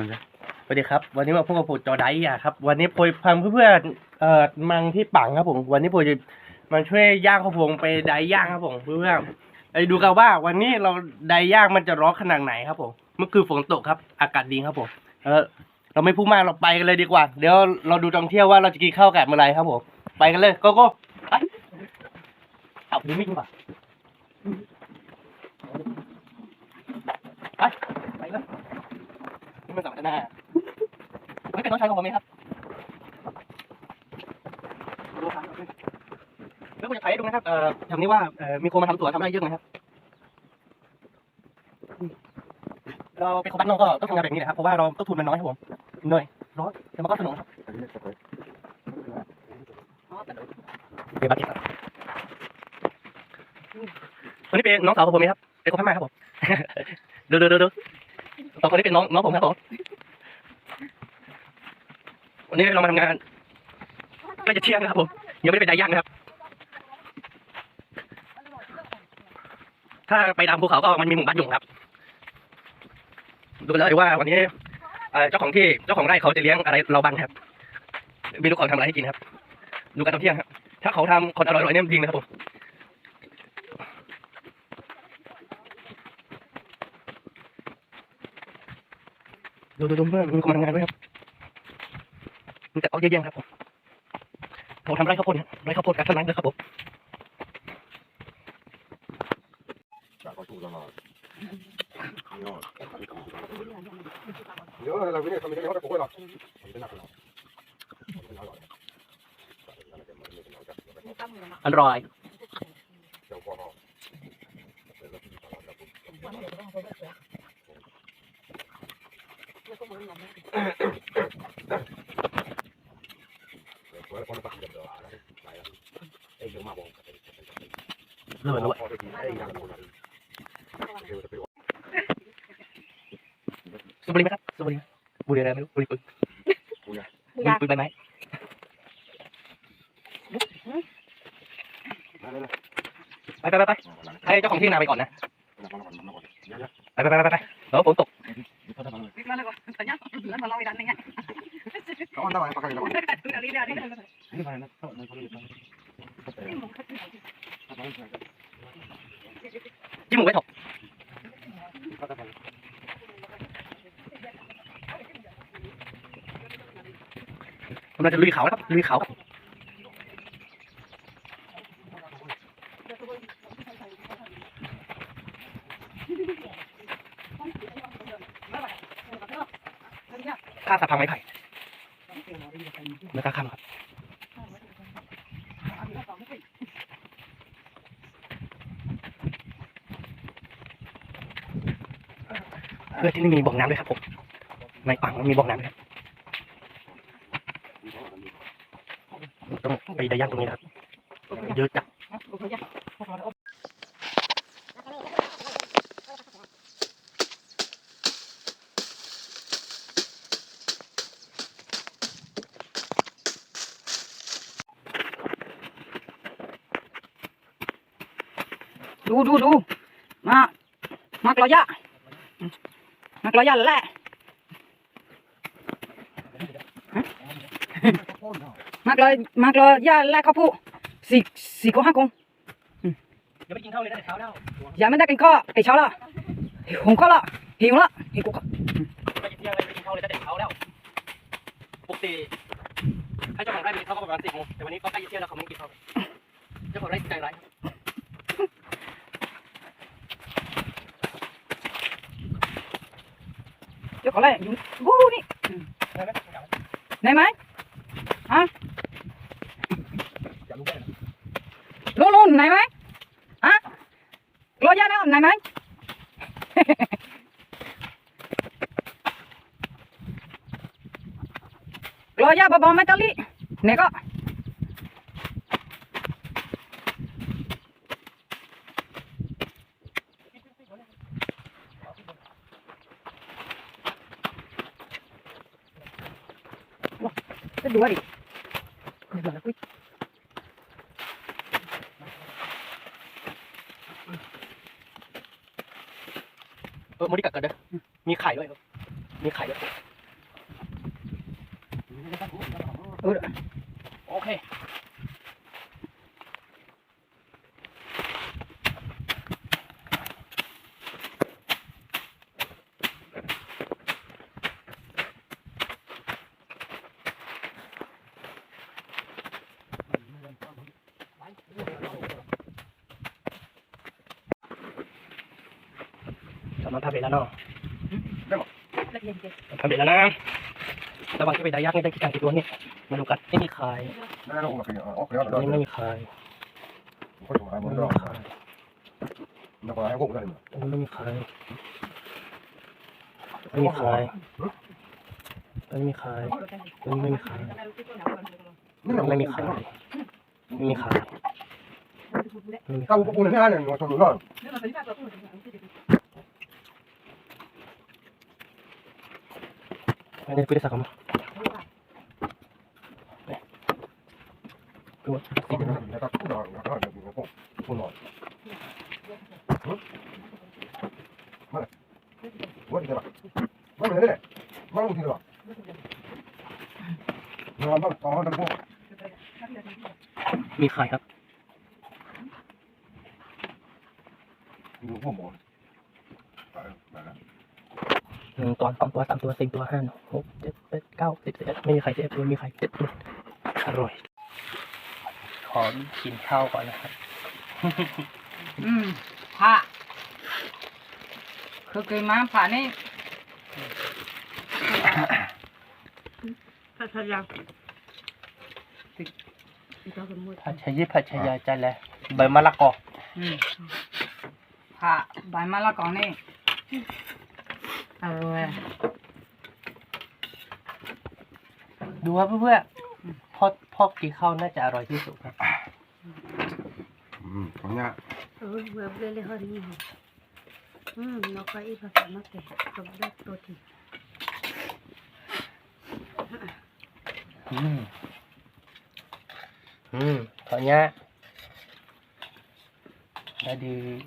สวัสดีครับวันนี้มาพบกับผมจอไดครับวันนี้ผมพังเพื่อนมังที่ปังครับผมวันนี้ผมจะมาช่วยย่างข้าวผงไปไดย่างครับผมเพื่อนไปดูกันว่าวันนี้เราไดย่างมันจะร้อนขนาดไหนครับผมเมื่อคืนฝนตกครับอากาศดีครับผมเราไม่พูดมากเราไปกันเลยดีกว่าเดี๋ยวเราดูท่องเที่ยวว่าเราจะกินข้าวกับอะไรครับผมไปกันเลยโกโก้ไปเอาดูไม่ดีกว่าไปเลยนี่มันสำคัญนะไม่เป็นน้องชายของผมไหมครับแล้วผมจะถ่ายให้ดูนะครับทำนี้ว่ามีคนมาทำสวนทำไร่เยอะนะครับเราเป็นคนบ้านนอกก็ต้องทำงานแบบนี้นะครับเพราะว่าเราต้นทุนมันน้อยครับผมเหนื่อยร้อนแต่มันก็สนุกครับเดี๋ยวมาเก็บครับคนนี้เป็นน้องสาวของผมไหมครับเป็นคนพม่าครับผมดูสองคนนี้เป็นน้องผมครับผมวันนี้เรามาทำงานใกล้จะเที่ยงนะครับผมยังไม่ได้ไปไดย่างนะครับถ้าไปตามภูเขาก็มันมีหมู่บ้านยุงครับดูเลยว่าวันนี้เจ้าของไร่เขาจะเลี้ยงอะไรเราบ้างครับมีลูกของทำอะไรให้กินครับดูกันตอนเที่ยงครับถ้าเขาทำคนอร่อยๆเนี่ยจริงนะครับผมดูเพื่อนมีคนมาทำงานด้วยครับแต่เอาเยอะแยะครับผมเขาทำไร่ข้าวโพดเนี่ยไร่ข้าวโพดกันทั้งนั้นเลยครับผมอร่อยสูบบุหรี่ไหมครับสูบบุหรี่บุหรี่อะไรไม่รู้บุหรี่ปืนปืนใบไม้ไปให้เจ้าของที่นาไปก่อนนะไปแล้วฝนตกจิ้มหมูไว้ถกกำลังจะลุยเขาแล้วครับลุยเขาค่าสะพานไม้ไผ่ไม่กล้าข้ามครับเพื่อที่นี่มีบ่อน้ำด้วยครับผมในอ่างมีบ่อน้ำด้วยครับต้องไปไดย่างตรงนี้นะครับเยอะจัดดูมากรอยะแหละมากรอยะแหละข้าวผู้สี่กงห้ากงยังไม่กินข้าวเลยตั้งแต่เช้าแล้วยังไม่ได้กินข้าวไอ้เช้าละหุงข้าวละหิวกูก็ไม่กินยังไม่กินข้าวเลยตั้งแต่เช้าแล้วปกติให้เจ้าของไร่มีข้าวก็ประมาณ10 โมงแต่วันนี้ก็ใกล้เที่ยงแล้วเขาไม่กินข้าวเจ้าของไร่ใจร้ายเดี๋ยวขอไล่อยู่วู้นี่ไหนไหมฮะนู่นไหนไหมฮะรอยะนะไหนไหมรอยะบอไม่ตะลิเนี่ยก็จะดูอะไรโมดิกัดกันเด้อมีไข่ด้วยมีไข่ด้วย โอเคกำลังทำเสร็จแล้วเนาะทำเสร็จแล้วนะระวังจะไปได้ยากนี่ได้กี่การกี่ตัวนี่มาดูกันไม่มีขายนี่ไม่มีขายไม่มีขายไม่มีขายไม่มีขายไม่มีขายไม่มีขายไม่มีขายไม่มีขาย Kamu pun punya ni, macam tu lah. Ini pilih sama. Dua. Mana? Mana dia? Mana dia? Mana dia? Mana tahu tak kau? มีขายครับ Ini pun mau. 1 ตัว 2 ตัว 3 ตัว 4 ตัว 5 6 7 8 9 10 11ไม่มีใคร11ตัวมีใคร7ตัวอร่อยขอกินข้าวก่อนนะครับ ผ่าคือกินมาผ่านี่ผัดชายา ผัดชะยิผัดชะยาจันแหละใบมะละกอ ผ่าใบมะละกอนี่อร่อย ดูครับเพื่อนๆพ่อกินข้าวน่าจะอร่อยที่สุดครับ Punya. Gue beli hari ini. Nak kaya pakai nak teh. Kebetulan roti. ถอยเนี้ยđã đi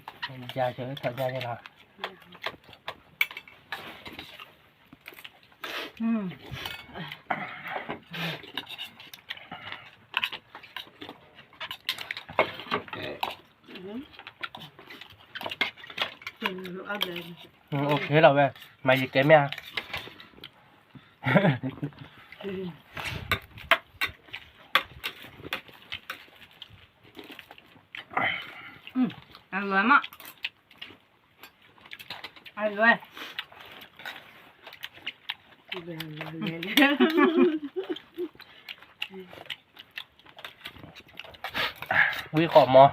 ra chữ thời gian như nào ok rồi về mày gì kém nha ăn lắm ạ ăn rồi quý khổ mò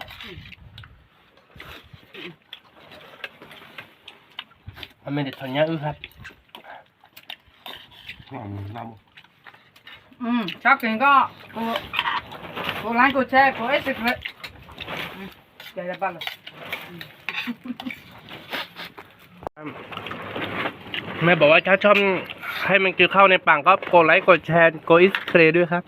mình để thằng nhá ư hạt chắc chắn có cô lái cô xe cô ấy xịt vậy chạy ra bao rồi แม่บอกว่าถ้าชอบให้มันกินข้าวในปังก็กดไลค์กดแชร์กดอิสเครด้วยครับ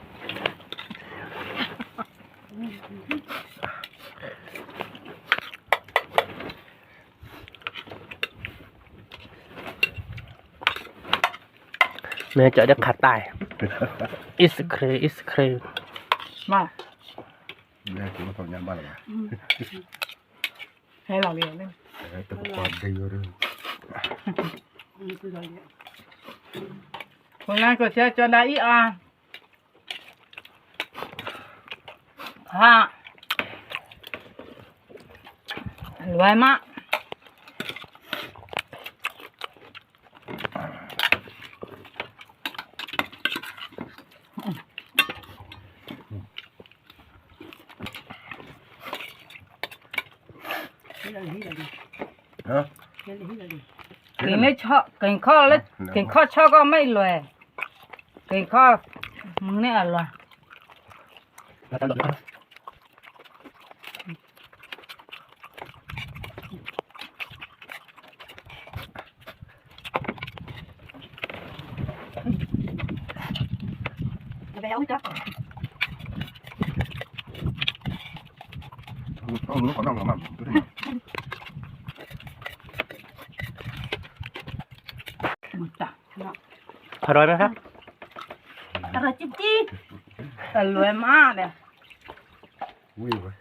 แม่จะได้ขาดตายอิสเครมา Dia cuma tahu nyambal lah. ให้เราเรียนเล่น Tepat dia tu. คนนั้นก็เชื่อจนได้อีอ่ะฮะรวยมากกินไม่ชอบกินข้าวแล้วกินข้าวชอบก็ไม่รวยกินข้าวมึงนี่อร่อย แล้วก็หล่นแล้ว Oh, lu kau nak ngam tu ni. หมดจ้ะ อร่อยไหมครับ อ rồi chim chi แต่รวยมากเลย Ui vậy.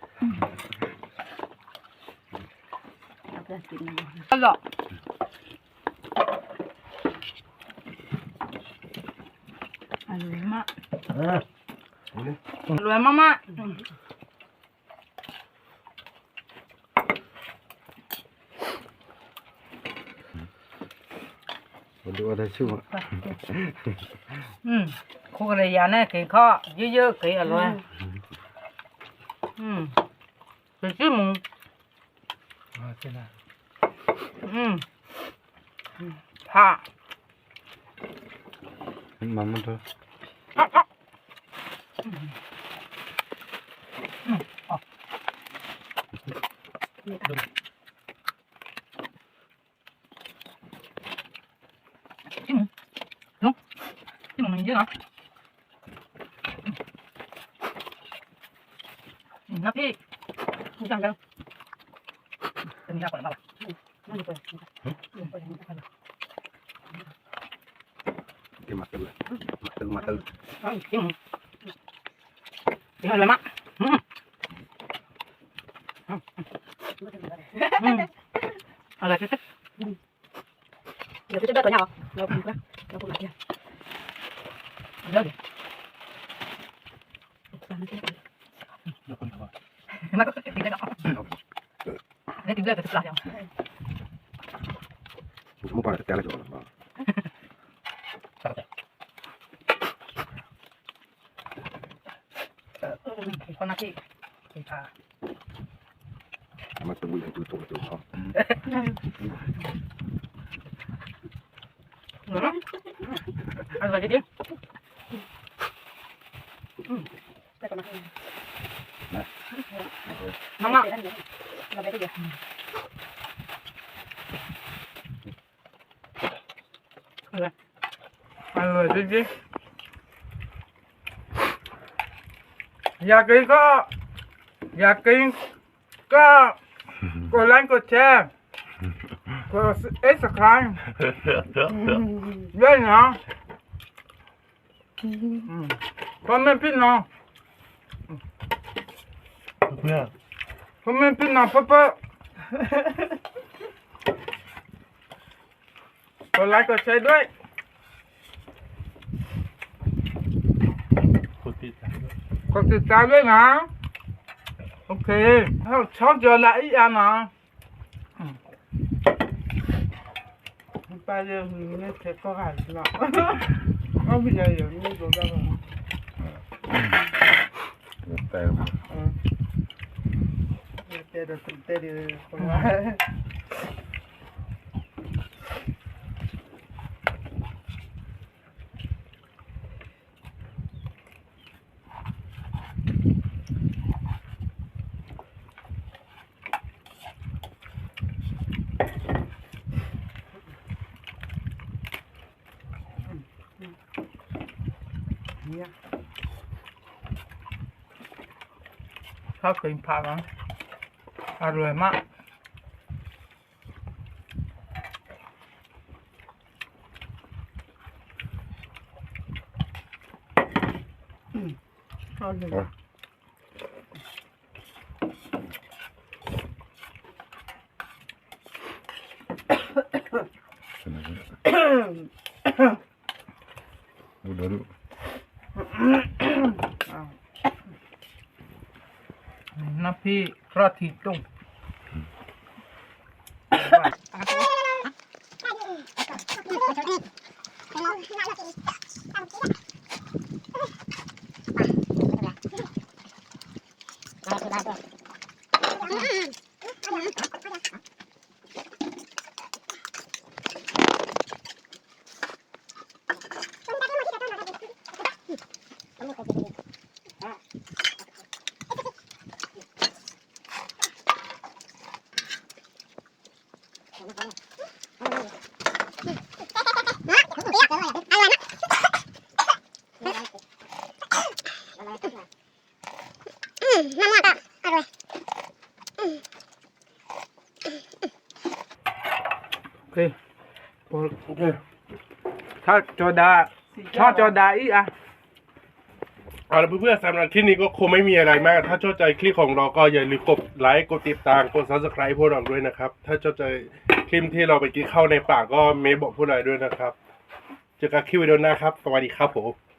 ตลอดรวยมาก À. Đi. รวยมาก Mình đưa đây xuống. คุกระยาเนี่ยกินข้าวเยอะๆกินอร่อยไปซื้อหมูผ้า Mamma thôi. ที่หมูเนาะที่หมูมันเยอะเนาะนะพี่ดูจังกันจะมีอะไรก่อนบ้างไม่ดูไป Cái mặt từ. Mặt từ. ที่หมูที่อะไรมะอะไรกัน giờ tôi chơi với nhau đâu cũng đó đâu cũng kia เลิกมันก็ติดได้เนาะได้ติดเลิกกับทุกอย่าง Không phải cái là chỗ nào. คนนักที่กินปลา Mà tôi bị tụi không. อร่อยจริง đây còn nó มาก là bé cái gì อร่อยจริงอยากกินก็กดไลค์กดแชร์กดsubscribe ด้วยนะพ่อแม่พี่น้องพ่อแม่พี่น้องพ่อกดไลค์กดแชร์ด้วยกดติดตามด้วยนะโอเคถ้าชอบเจออะไรอีกอ่ะนะไปเรื่องนี้เทปก็หายแล้วเอาไปเลยอย่างนี้ดูได้ไหม Tay mà. เตะเดี๋ยวคนว่า ชอบกินผักนะอร่อยมากอร่อย Udah dulu. น้ำพี่รอดทีตุ้งโอเคถ้าจอดาอีกอ่ะ เอาละเพื่อนๆสำหรับที่นี้ก็คงไม่มีอะไรมาก ถ้าชอบใจคลิปของเราก็อย่าลืมกดไลค์กดติดตามกด subscribe พวกเราด้วยนะครับถ้าชอบใจคลิปที่เราไปกินข้าวในป่าก็เมย์บอกพวกเราด้วยนะครับเจอกันคลิปวิดีโอหน้าครับสวัสดีครับผม